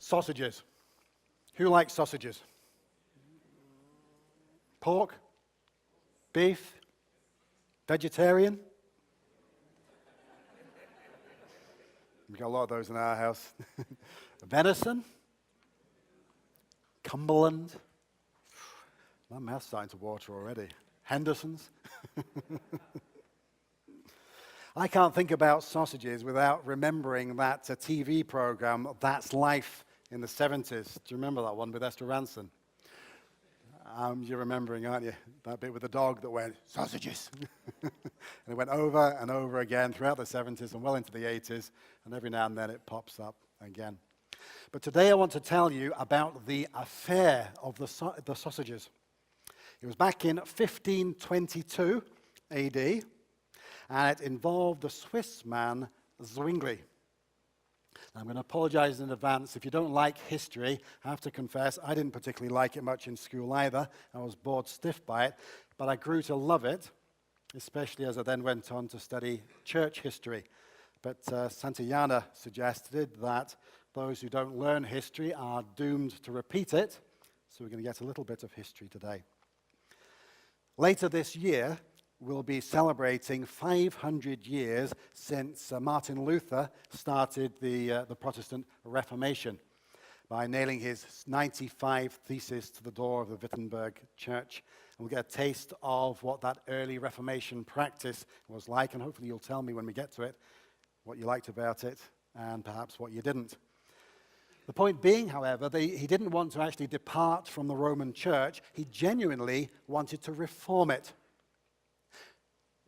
Sausages. Who likes sausages? Pork? Beef? Vegetarian? We've got a lot of those in our house. Venison? Cumberland? My mouth's starting to water already. Henderson's? I can't think about sausages without remembering that TV program, That's Life, in the 70s. Do you remember that one with Esther Ranson? You're remembering, aren't you? That bit with the dog that went, sausages. And it went over and over again throughout the 70s and well into the 80s, and every now and then it pops up again. But today I want to tell you about the affair of the sausages. It was back in 1522 AD, and it involved the Swiss man Zwingli. I'm going to apologize in advance. If you don't like history, I have to confess, I didn't particularly like it much in school either. I was bored stiff by it, but I grew to love it, especially as I then went on to study church history. But Santayana suggested that those who don't learn history are doomed to repeat it, so we're going to get a little bit of history today. Later this year, we'll be celebrating 500 years since Martin Luther started the Protestant Reformation by nailing his 95 theses to the door of the Wittenberg Church. And we'll get a taste of what that early Reformation practice was like, and hopefully you'll tell me when we get to it what you liked about it and perhaps what you didn't. The point being, however, he didn't want to actually depart from the Roman Church. He genuinely wanted to reform it.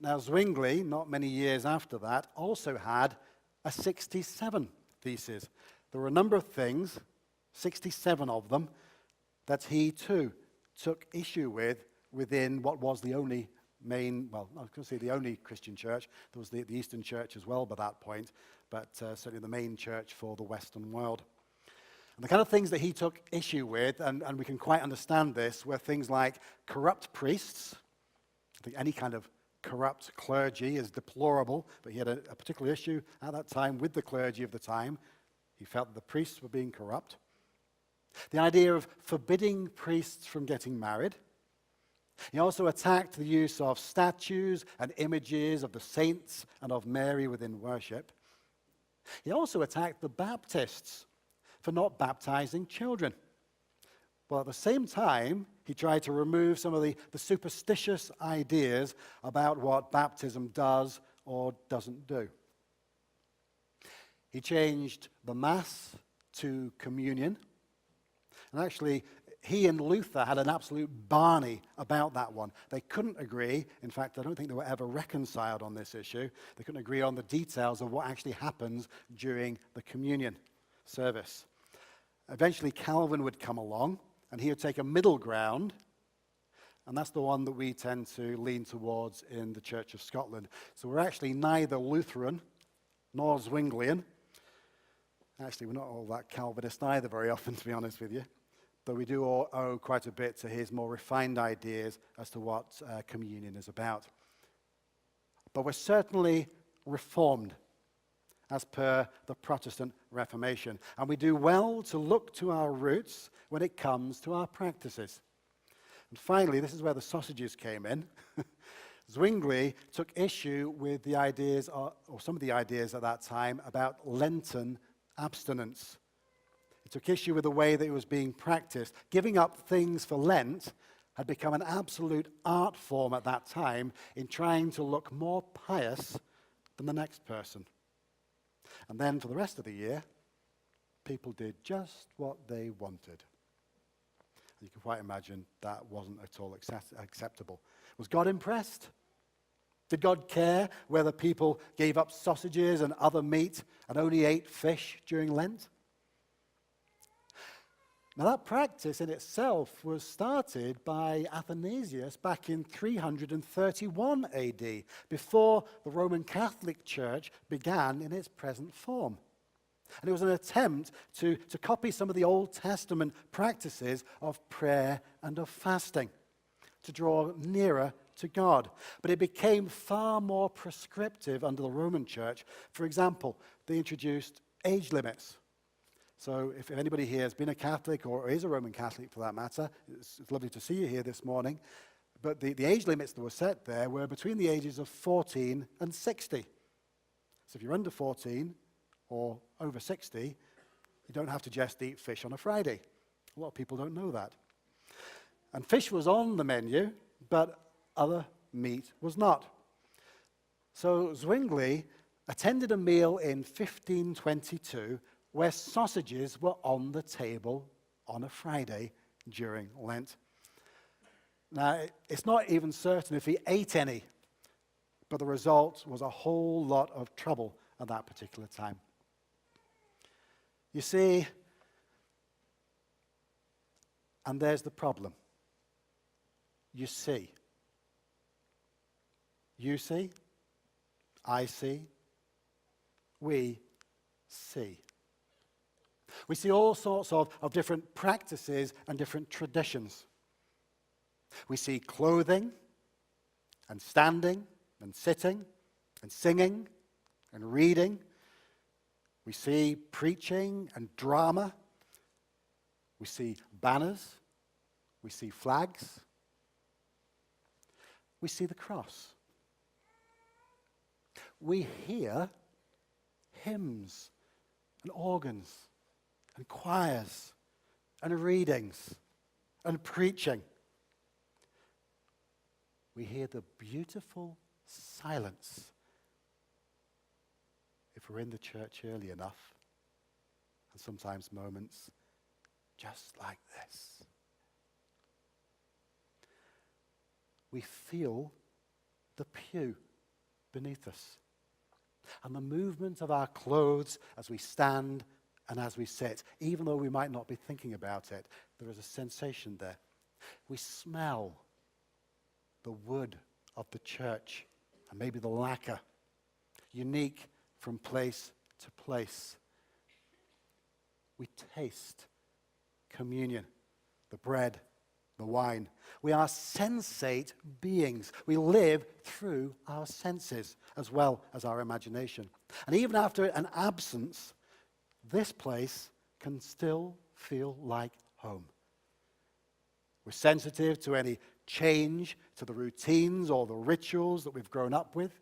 Now, Zwingli, not many years after that, also had a 67 theses. There were a number of things, 67 of them, that he too took issue with within what was the only main, well, I was going to say the only Christian church. There was the Eastern Church as well by that point, but certainly the main church for the Western world. And the kind of things that he took issue with, and we can quite understand this, were things like corrupt priests. I think any kind of corrupt clergy is deplorable, but he had a particular issue at that time with the clergy of the time. He felt that the priests were being corrupt. The idea of forbidding priests from getting married. He also attacked the use of statues and images of the saints and of Mary within worship. He also attacked the Baptists for not baptizing children. Well, at the same time, he tried to remove some of the superstitious ideas about what baptism does or doesn't do. He changed the Mass to communion. And actually, he and Luther had an absolute barney about that one. They couldn't agree. In fact, I don't think they were ever reconciled on this issue. They couldn't agree on the details of what actually happens during the communion service. Eventually, Calvin would come along, and he would take a middle ground, and that's the one that we tend to lean towards in the Church of Scotland. So we're actually neither Lutheran nor Zwinglian. Actually, we're not all that Calvinist either very often, to be honest with you. But we do owe quite a bit to his more refined ideas as to what communion is about. But we're certainly reformed as per the Protestant Reformation. And we do well to look to our roots when it comes to our practices. And finally, this is where the sausages came in. Zwingli took issue with the ideas, or some of the ideas at that time, about Lenten abstinence. He took issue with the way that it was being practiced. Giving up things for Lent had become an absolute art form at that time in trying to look more pious than the next person. And then for the rest of the year, people did just what they wanted. You can quite imagine that wasn't at all acceptable. Was God impressed? Did God care whether people gave up sausages and other meat and only ate fish during Lent? Now that practice in itself was started by Athanasius back in 331 AD, before the Roman Catholic Church began in its present form. And it was an attempt to copy some of the Old Testament practices of prayer and of fasting, to draw nearer to God. But it became far more prescriptive under the Roman Church. For example, they introduced age limits. So if anybody here has been a Catholic or is a Roman Catholic for that matter, it's lovely to see you here this morning. But the age limits that were set there were between the ages of 14 and 60. So if you're under 14 or over 60, you don't have to just eat fish on a Friday. A lot of people don't know that. And fish was on the menu, but other meat was not. So Zwingli attended a meal in 1522 where sausages were on the table on a Friday during Lent. Now, it's not even certain if he ate any, but the result was a whole lot of trouble at that particular time. You see, and there's the problem. You see. You see, I see, we see. We see all sorts of different practices and different traditions. We see clothing and standing and sitting and singing and reading. We see preaching and drama. We see banners. We see flags. We see the cross. We hear hymns and organs and choirs and readings and preaching. We hear the beautiful silence if we're in the church early enough, and sometimes moments just like this. We feel the pew beneath us and the movement of our clothes as we stand and as we sit. Even though we might not be thinking about it, there is a sensation there. We smell the wood of the church and maybe the lacquer, unique from place to place. We taste communion, the bread, the wine. We are sensate beings. We live through our senses as well as our imagination. And even after an absence, this place can still feel like home. We're sensitive to any change, to the routines or the rituals that we've grown up with.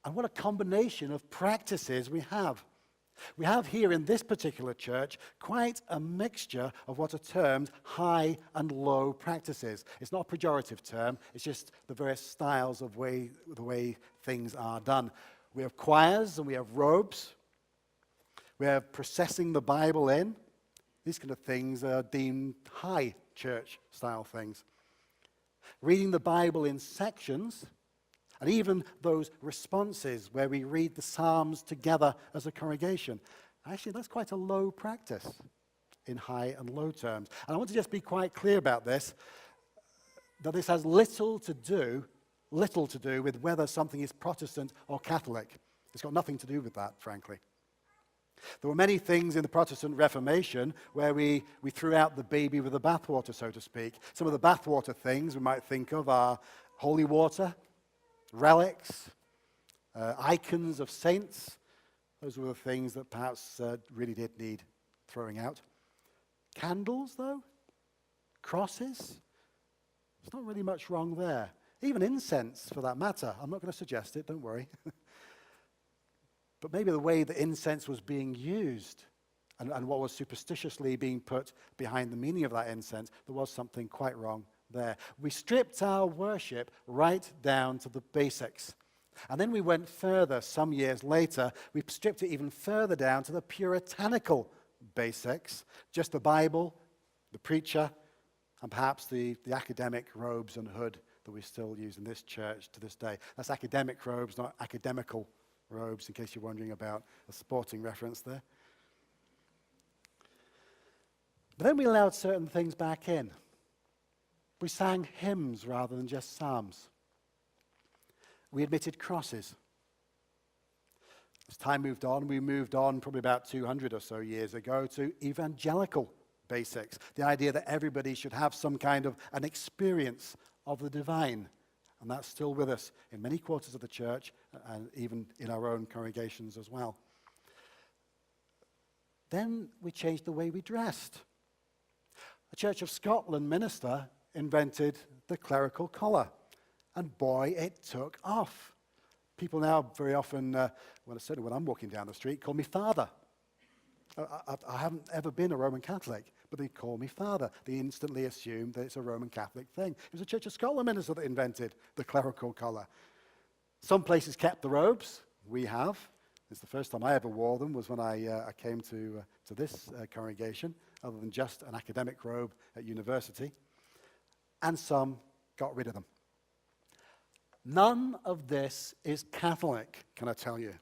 And what a combination of practices we have. We have here in this particular church quite a mixture of what are termed high and low practices. It's not a pejorative term, it's just the various styles of the way things are done. We have choirs and we have robes. We have processing the Bible in. These kind of things are deemed high church style things. Reading the Bible in sections. And even those responses where we read the Psalms together as a congregation. Actually, that's quite a low practice in high and low terms. And I want to just be quite clear about this, that this has little to do with whether something is Protestant or Catholic. It's got nothing to do with that, frankly. There were many things in the Protestant Reformation where we threw out the baby with the bathwater, so to speak. Some of the bathwater things we might think of are holy water, relics, icons of saints. Those were the things that perhaps really did need throwing out. Candles, though? Crosses? There's not really much wrong there. Even incense, for that matter. I'm not going to suggest it, don't worry. But maybe the way that incense was being used and what was superstitiously being put behind the meaning of that incense, there was something quite wrong there. We stripped our worship right down to the basics. And then we went further some years later. We stripped it even further down to the puritanical basics. Just the Bible, the preacher, and perhaps the academic robes and hood that we still use in this church to this day. That's academic robes, not academical robes, in case you're wondering about a sporting reference there. But then we allowed certain things back in. We sang hymns rather than just psalms. We admitted crosses. As time moved on, we moved on probably about 200 or so years ago to evangelical basics. The idea that everybody should have some kind of an experience of the divine. And that's still with us in many quarters of the church and even in our own congregations as well. Then we changed the way we dressed. A Church of Scotland minister invented the clerical collar. And boy, it took off. People now very often, certainly when I'm walking down the street, call me Father. I haven't ever been a Roman Catholic, but they call me Father. They instantly assume that it's a Roman Catholic thing. It was a Church of Scotland minister that invented the clerical collar. Some places kept the robes. We have. It's the first time I ever wore them was when I came to this congregation, other than just an academic robe at university. And some got rid of them. None of this is Catholic, can I tell you?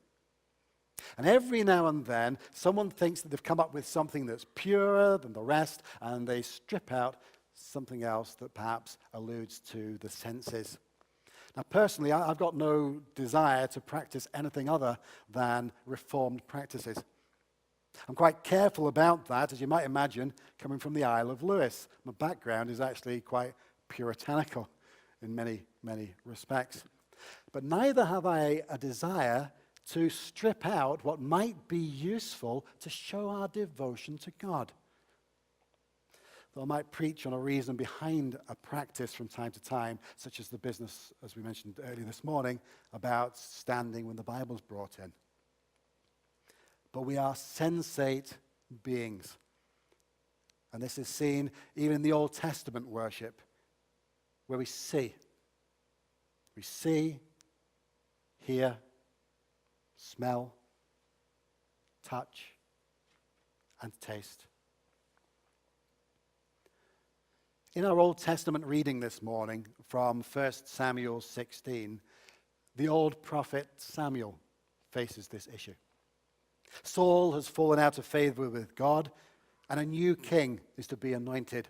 And every now and then, someone thinks that they've come up with something that's purer than the rest, and they strip out something else that perhaps alludes to the senses. Now, personally, I've got no desire to practice anything other than Reformed practices. I'm quite careful about that, as you might imagine, coming from the Isle of Lewis. My background is actually quite puritanical in many, many respects. But neither have I a desire to strip out what might be useful to show our devotion to God. Though I might preach on a reason behind a practice from time to time, such as the business, as we mentioned earlier this morning, about standing when the Bible's brought in. But we are sensate beings. And this is seen even in the Old Testament worship, where we see, hear, smell, touch, and taste. In our Old Testament reading this morning from 1 Samuel 16, the old prophet Samuel faces this issue. Saul has fallen out of favor with God, and a new king is to be anointed.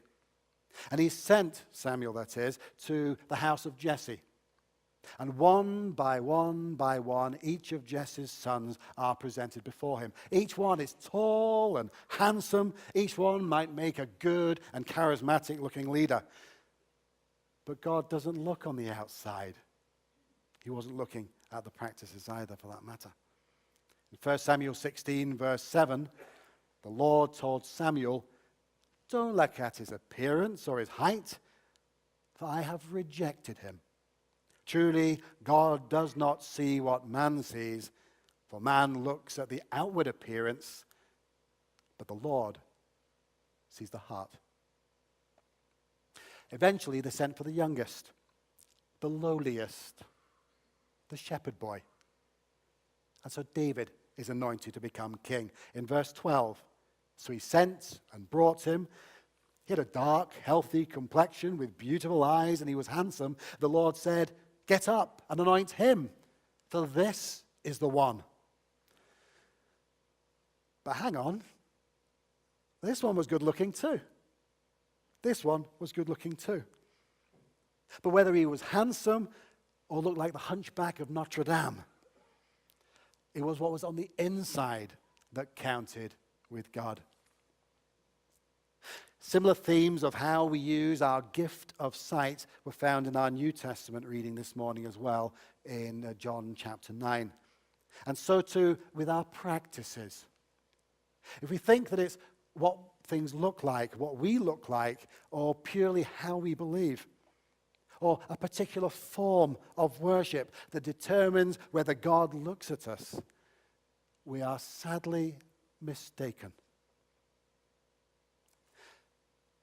And he sent Samuel, that is, to the house of Jesse. And one by one, each of Jesse's sons are presented before him. Each one is tall and handsome. Each one might make a good and charismatic-looking leader. But God doesn't look on the outside. He wasn't looking at the practices either, for that matter. In 1 Samuel 16, verse 7, the Lord told Samuel, "Don't look at his appearance or his height, for I have rejected him. Truly, God does not see what man sees, for man looks at the outward appearance, but the Lord sees the heart." Eventually, they sent for the youngest, the lowliest, the shepherd boy. And so David is anointed to become king. In verse 12, so he sent and brought him. He had a dark, healthy complexion with beautiful eyes, and he was handsome. The Lord said, "Get up and anoint him, for this is the one." But hang on. This one was good looking too. This one was good looking too. But whether he was handsome or looked like the hunchback of Notre Dame, it was what was on the inside that counted with God. Similar themes of how we use our gift of sight were found in our New Testament reading this morning as well in John chapter 9. And so too with our practices. If we think that it's what things look like, what we look like, or purely how we believe, or a particular form of worship that determines whether God looks at us, we are sadly mistaken.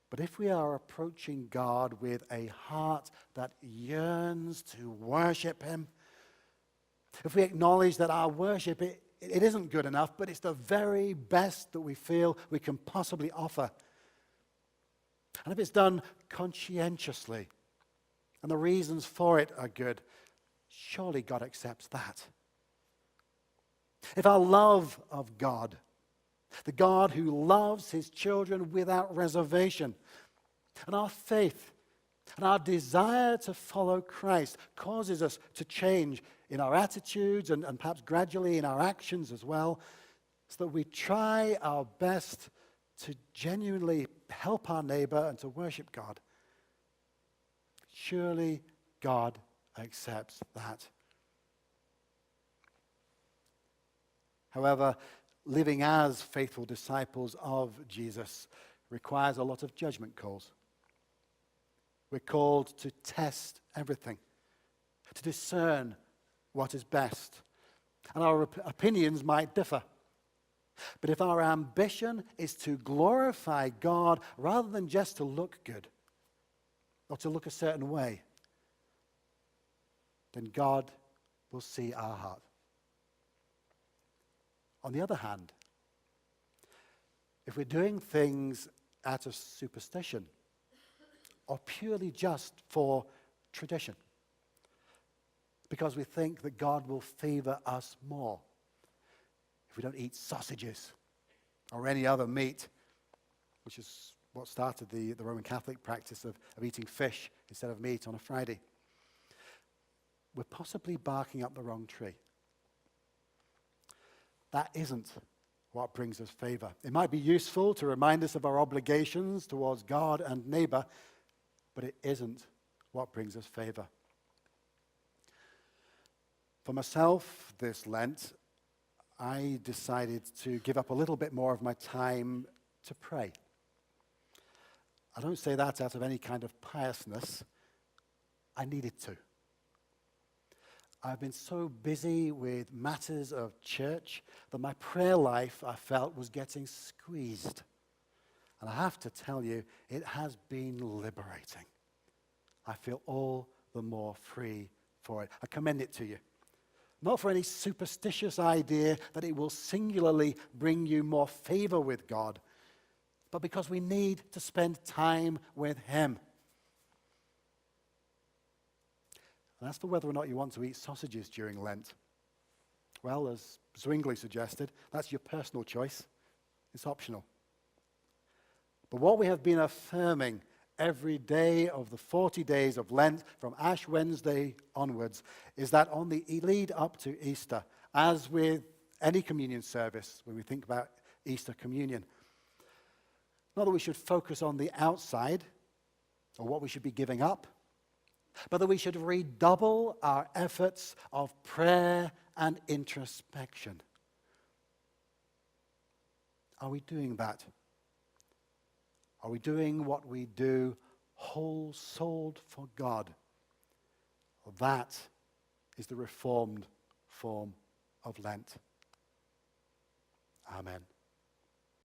But if we are approaching God with a heart that yearns to worship him, if we acknowledge that our worship, it isn't good enough, but it's the very best that we feel we can possibly offer, and if it's done conscientiously, and the reasons for it are good, surely God accepts that. If our love of God, the God who loves his children without reservation, and our faith and our desire to follow Christ causes us to change in our attitudes and perhaps gradually in our actions as well, so that we try our best to genuinely help our neighbor and to worship God, surely God accepts that. However, living as faithful disciples of Jesus requires a lot of judgment calls. We're called to test everything, to discern what is best. And our opinions might differ. But if our ambition is to glorify God rather than just to look good or to look a certain way, then God will see our heart. On the other hand, if we're doing things out of superstition or purely just for tradition, because we think that God will favor us more if we don't eat sausages or any other meat, which is what started the Roman Catholic practice of eating fish instead of meat on a Friday, we're possibly barking up the wrong tree. That isn't what brings us favor. It might be useful to remind us of our obligations towards God and neighbor, but it isn't what brings us favor. For myself, this Lent, I decided to give up a little bit more of my time to pray. I don't say that out of any kind of piousness. I needed to. I've been so busy with matters of church that my prayer life, I felt, was getting squeezed. And I have to tell you, it has been liberating. I feel all the more free for it. I commend it to you. Not for any superstitious idea that it will singularly bring you more favor with God, but because we need to spend time with Him. And as for whether or not you want to eat sausages during Lent, well, as Zwingli suggested, that's your personal choice. It's optional. But what we have been affirming every day of the 40 days of Lent, from Ash Wednesday onwards, is that on the lead up to Easter, as with any communion service, when we think about Easter communion, not that we should focus on the outside or what we should be giving up, but that we should redouble our efforts of prayer and introspection. Are we doing that? Are we doing what we do whole-souled for God? Well, that is the reformed form of Lent. Amen.